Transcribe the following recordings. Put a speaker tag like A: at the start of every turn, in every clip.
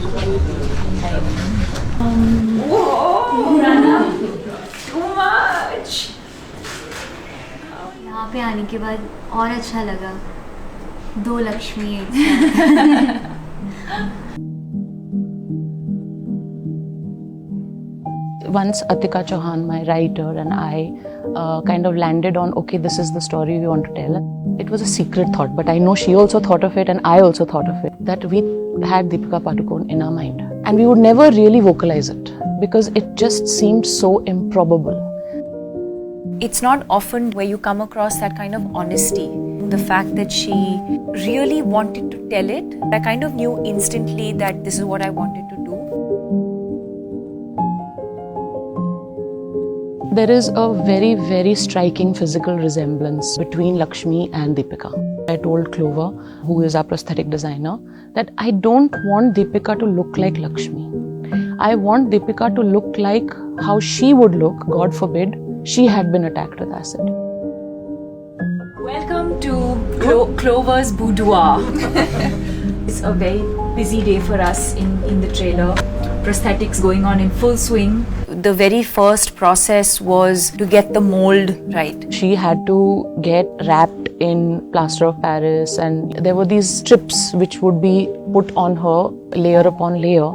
A: Too much.
B: यहाँ पे आने के बाद और अच्छा लगा. 2 लक्ष्मी एक साथ.
C: Once Atika Chauhan, my writer, and I kind of landed on, okay, this is the story we want to tell. It was a secret thought, but I know she also thought of it and I also thought of it, that we had Deepika Padukone in our mind. And we would never really vocalize it because it just seemed so improbable.
A: It's not often where you come across that kind of honesty. The fact that she really wanted to tell it, I kind of knew instantly that this is what I wanted to do.
C: There is a very, very striking physical resemblance between Lakshmi and Deepika. I told Clover, who is our prosthetic designer, that I don't want Deepika to look like Lakshmi. I want Deepika to look like how she would look, God forbid, she had been attacked with acid.
A: Welcome to Clover's boudoir. It's a very busy day for us in the trailer. Prosthetics going on in full swing. The very first process was to get the mold right.
C: She had to get wrapped in plaster of Paris, and there were these strips which would be put on her layer upon layer.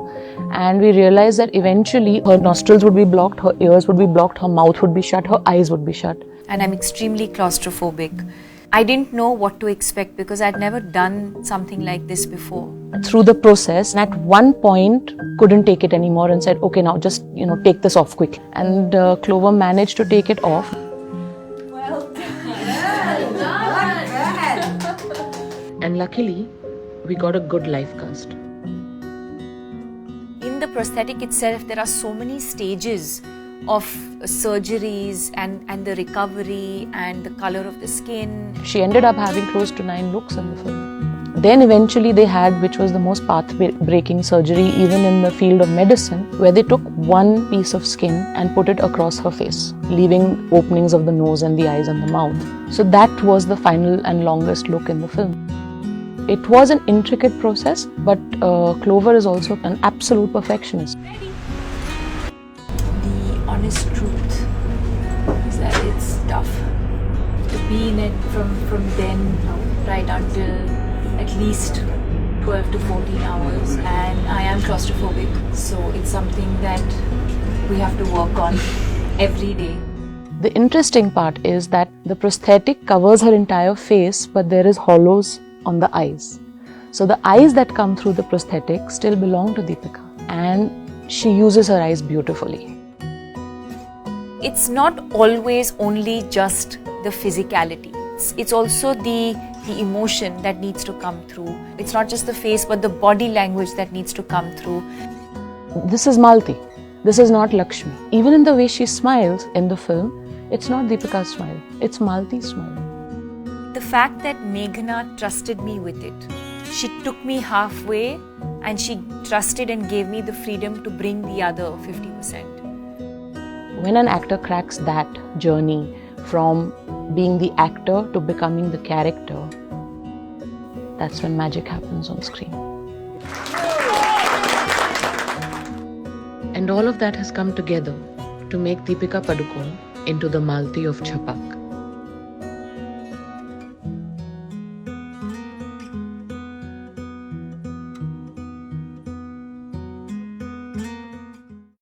C: And we realized that eventually her nostrils would be blocked, her ears would be blocked, her mouth would be shut, her eyes would be shut.
A: And I'm extremely claustrophobic. I didn't know what to expect because I'd never done something like this before.
C: Through the process, at one point, couldn't take it anymore and said, okay, now just, take this off quick. And Clover managed to take it off.
A: Well done.
C: And luckily, we got a good life cast.
A: In the prosthetic itself, there are so many stages of surgeries and the recovery and the color of the skin.
C: She ended up having close to 9 looks in the film. Then eventually they had, which was the most path-breaking surgery even in the field of medicine, where they took one piece of skin and put it across her face, leaving openings of the nose and the eyes and the mouth. So that was the final and longest look in the film. It was an intricate process, but Clover is also an absolute perfectionist.
A: The honest truth is that it's tough to be in it from then right until at least 12 to 14 hours, and I am claustrophobic, so it's something that we have to work on every day.
C: The interesting part is that the prosthetic covers her entire face, but there is hollows on the eyes. So the eyes that come through the prosthetic still belong to Deepika, and she uses her eyes beautifully.
A: It's not always only just the physicality. It's also the emotion that needs to come through. It's not just the face, but the body language that needs to come through.
C: This is Malti. This is not Lakshmi. Even in the way she smiles in the film, it's not Deepika's smile. It's Malti's smile.
A: The fact that Meghna trusted me with it. She took me halfway and she trusted and gave me the freedom to bring the other 50%.
C: When an actor cracks that journey from being the actor to becoming the character, that's when magic happens on screen. And all of that has come together to make Deepika Padukone into the Malti of Chhapaak.